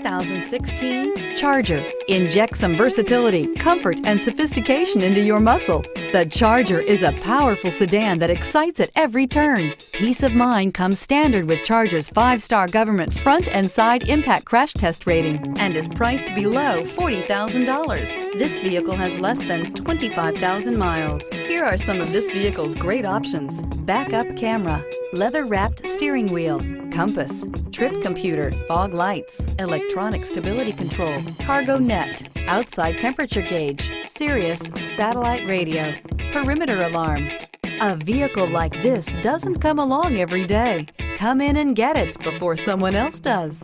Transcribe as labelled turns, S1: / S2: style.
S1: 2016 Charger. Inject some versatility, comfort, and sophistication into your muscle. The Charger is a powerful sedan that excites at every turn. Peace of mind comes standard with Charger's 5-star government front and side impact crash test rating and is priced below $40,000. This vehicle has less than 25,000 miles. Here are some of this vehicle's great options: backup camera, leather-wrapped steering wheel, compass, trip computer, fog lights, electronic stability control, cargo net, outside temperature gauge, Sirius satellite radio, perimeter alarm. A vehicle like this doesn't come along every day. Come in and get it before someone else does.